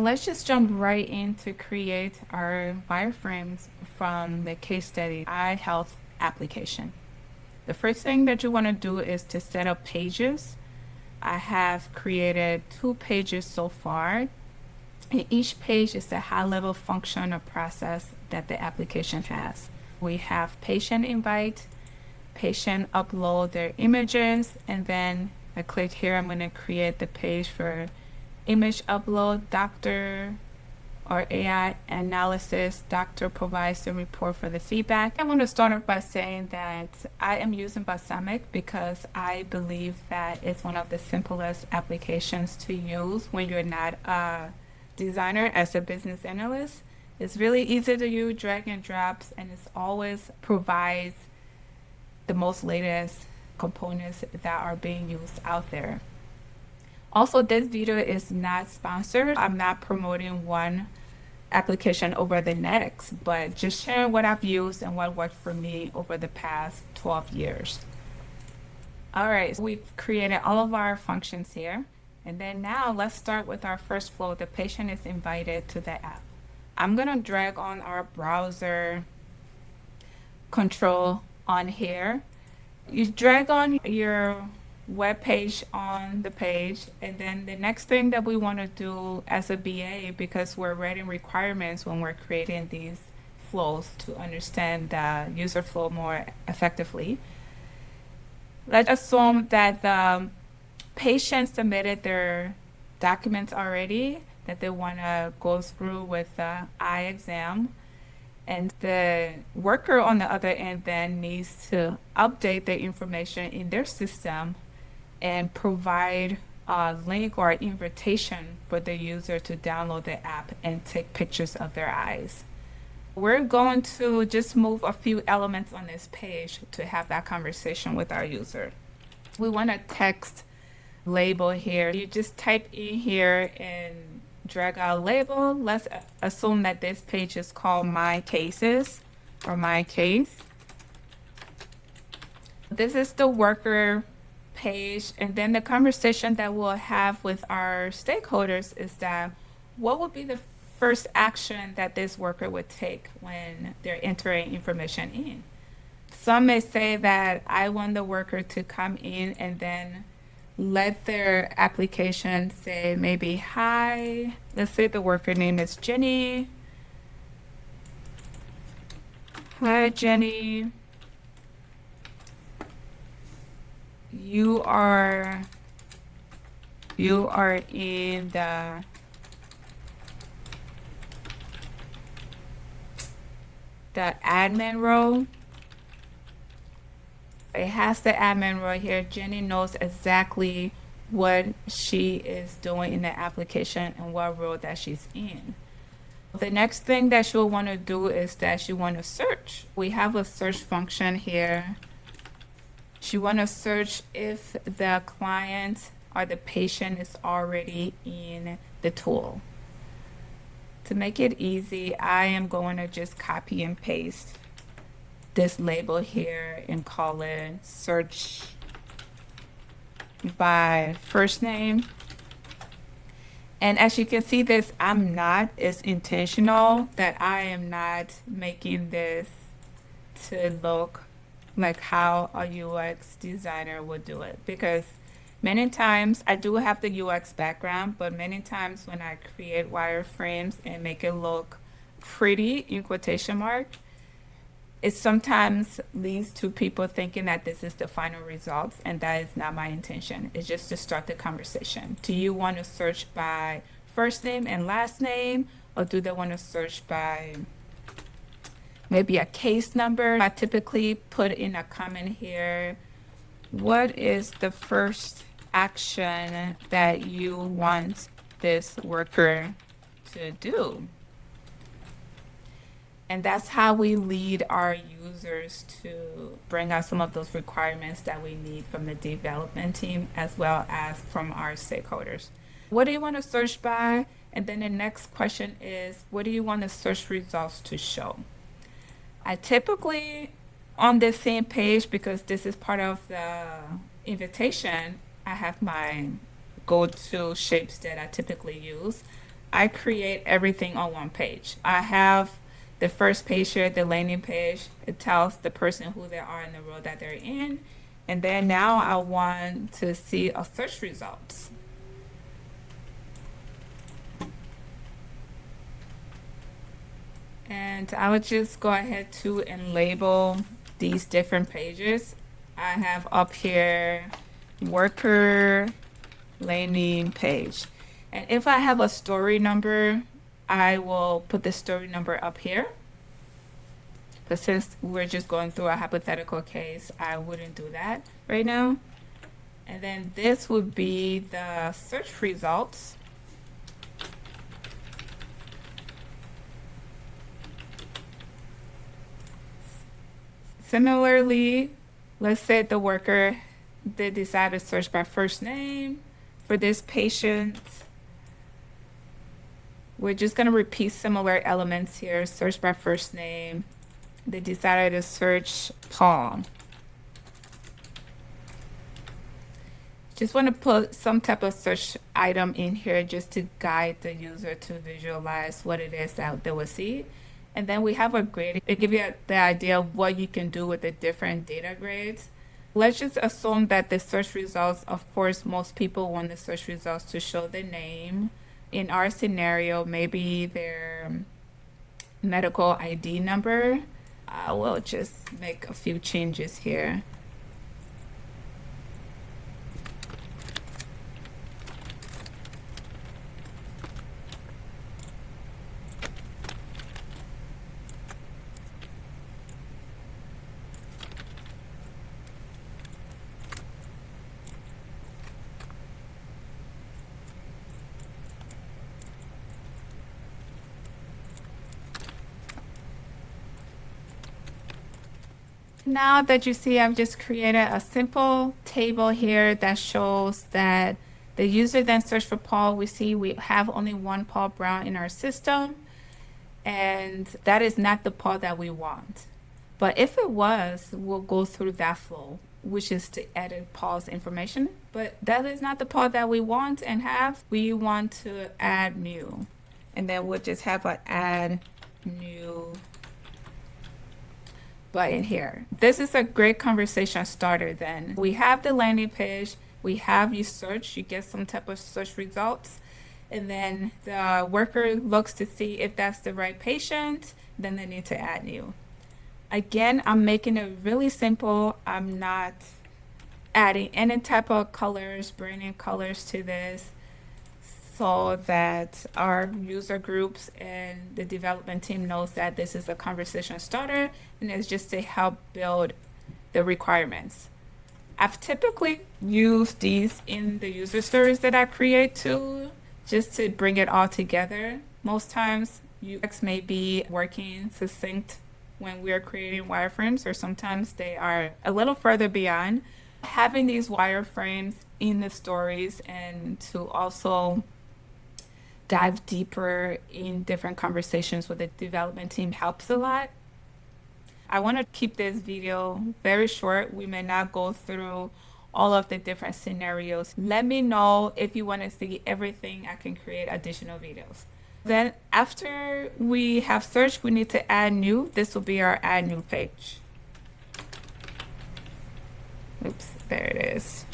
Let's just jump right in to create our wireframes from the case study eye health application. The first thing that you want to do is to set up pages. I have created 2 pages so far. And each page is a high-level function or process that the application has. We have patient invite, patient upload their images, and then I click here, I'm going to create the page for image upload, doctor or AI analysis, doctor provides the report for the feedback. I want to start off by saying that I am using Balsamiq because I believe that it's one of the simplest applications to use when you're not a designer as a business analyst. It's really easy to use, drag and drops, and it always provides the most latest components that are being used out there. Also, this video is not sponsored. I'm not promoting one application over the next, but just sharing what I've used and what worked for me over the past 12 years. All right, so we've created all of our functions here. And then now let's start with our first flow. The patient is invited to the app. I'm gonna drag on our browser control on here. You drag on your web page on the page, and then the next thing that we want to do as a BA, because we're writing requirements when we're creating these flows to understand the user flow more effectively. Let's assume that the patient submitted their documents already that they want to go through with the eye exam. And the worker on the other end then needs to update the information in their system and provide a link or invitation for the user to download the app and take pictures of their eyes. We're going to just move a few elements on this page to have that conversation with our user. We want a text label here. You just type in here and drag out label. Let's assume that this page is called My Cases or My Case. This is the worker page, and then the conversation that we'll have with our stakeholders is that what would be the first action that this worker would take when they're entering information in. Some may say that I want the worker to come in and then let their application say maybe, hi, let's say the worker name is Jenny. Hi, Jenny. You are in the admin role. It has the admin role here. Jenny knows exactly what she is doing in the application and what role that she's in. The next thing that she'll want to do is that she want to search. We have a search function here. She want to search if the client or the patient is already in the tool. To make it easy, I am going to just copy and paste this label here and call it search by first name. And as you can see, this it's intentional that I am not making this to look like how a UX designer would do it, because many times I do have the UX background, but many times when I create wireframes and make it look pretty in quotation mark, it sometimes leads to people thinking that this is the final results, and that is not my intention. It's just to start the conversation. Do you want to search by first name and last name, or do they want to search by maybe a case number? I typically put in a comment here, what is the first action that you want this worker to do? And that's how we lead our users to bring out some of those requirements that we need from the development team as well as from our stakeholders. What do you want to search by? And then the next question is, what do you want the search results to show? I typically, on the same page, because this is part of the invitation, I have my go-to shapes that I typically use. I create everything on one page. I have the first page here, the landing page. It tells the person who they are in the role that they're in. And then now I want to see a search results. And I would just go ahead to and label these different pages. I have up here worker landing page. And if I have a story number, I will put the story number up here. But since we're just going through a hypothetical case, I wouldn't do that right now. And then this would be the search results. Similarly, let's say the worker, they decide to search by first name for this patient. We're just going to repeat similar elements here. Search by first name. They decided to search Paul. Just want to put some type of search item in here just to guide the user to visualize what it is that they will see. And then we have a grade. It gives you the idea of what you can do with the different data grades. Let's just assume that the search results, of course, most people want the search results to show the name. In our scenario, maybe their medical ID number. I will just make a few changes here. Now that you see, I've just created a simple table here that shows that the user then searched for Paul. We see we have only one Paul Brown in our system, and that is not the Paul that we want. But if it was, we'll go through that flow, which is to edit Paul's information. But that is not the Paul that we want and have. We want to add new. And then we'll just have an add new button here. This is a great conversation starter then. We have the landing page, we have you search, you get some type of search results, and then the worker looks to see if that's the right patient, then they need to add new. Again, I'm making it really simple. I'm not adding any type of colors, bringing colors to this, so that our user groups and the development team knows that this is a conversation starter and it's just to help build the requirements. I've typically used these in the user stories that I create too, just to bring it all together. Most times UX may be working succinct when we're creating wireframes, or sometimes they are a little further beyond. Having these wireframes in the stories and to also dive deeper in different conversations with the development team helps a lot. I want to keep this video very short. We may not go through all of the different scenarios. Let me know if you want to see everything. I can create additional videos. Then after we have searched, we need to add new. This will be our add new page. Oops, there it is.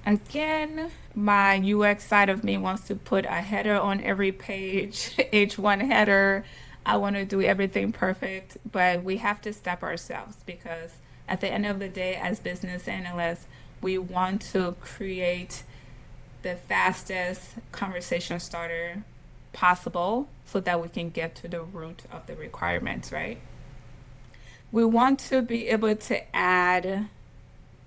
Again, my UX side of me wants to put a header on every page, H1 header. I want to do everything perfect, but we have to stop ourselves because at the end of the day, as business analysts, we want to create the fastest conversation starter possible so that we can get to the root of the requirements, right? We want to be able to add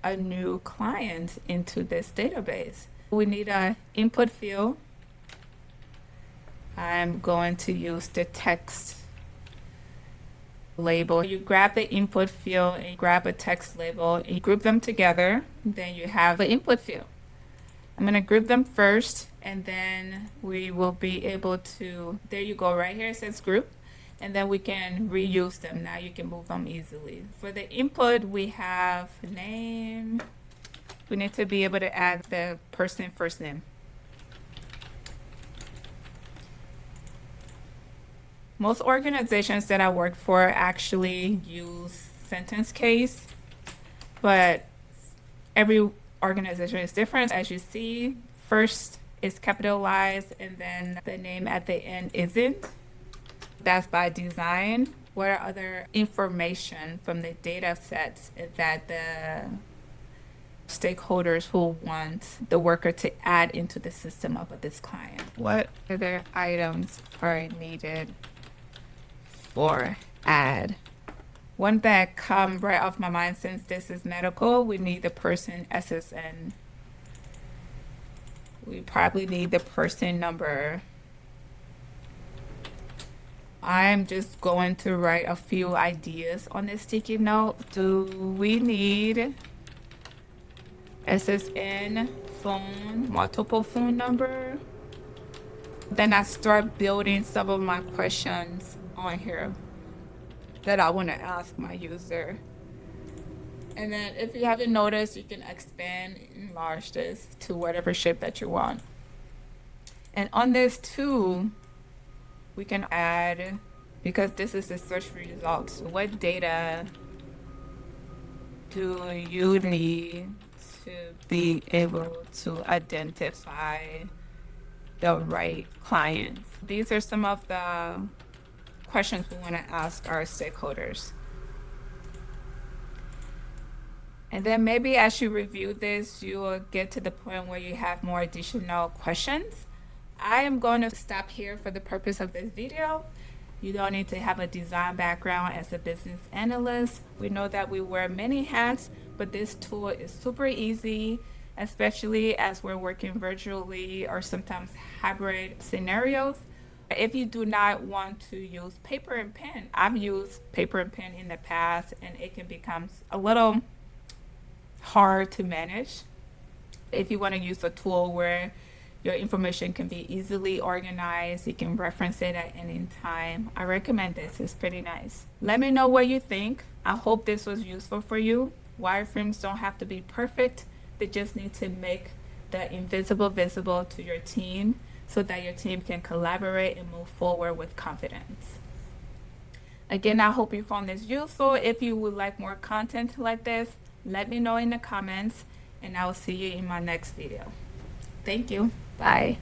a new client into this database. We need an input field. I'm going to use the text label. You grab the input field and grab a text label and you group them together. Then you have the input field. I'm going to group them first and then we will be able to, there you go, right here it says group. And then we can reuse them. Now you can move them easily. For the input, we have name, we need to be able to add the person first name. Most organizations that I work for actually use sentence case, but every organization is different. As you see, first is capitalized and then the name at the end isn't. That's by design. What are other information from the data sets that the stakeholders will want the worker to add into the system of this client? What other items are needed for add? One that come right off my mind, since this is medical, we need the person SSN. We probably need the person number. I'm just going to write a few ideas on this sticky note. Do we need SSN, phone, multiple phone number? Then I start building some of my questions on here that I want to ask my user. And then if you haven't noticed, you can expand, enlarge this to whatever shape that you want. And on this too, we can add, because this is the search results, what data do you need to be able to identify the right clients? These are some of the questions we want to ask our stakeholders. And then maybe as you review this, you will get to the point where you have more additional questions. I am going to stop here for the purpose of this video. You don't need to have a design background as a business analyst. We know that we wear many hats, but this tool is super easy, especially as we're working virtually or sometimes hybrid scenarios. If you do not want to use paper and pen, I've used paper and pen in the past, and it can become a little hard to manage. If you want to use a tool where your information can be easily organized, you can reference it at any time, I recommend this. It's pretty nice. Let me know what you think. I hope this was useful for you. Wireframes don't have to be perfect. They just need to make the invisible visible to your team so that your team can collaborate and move forward with confidence. Again, I hope you found this useful. If you would like more content like this, let me know in the comments, and I will see you in my next video. Thank you. Bye.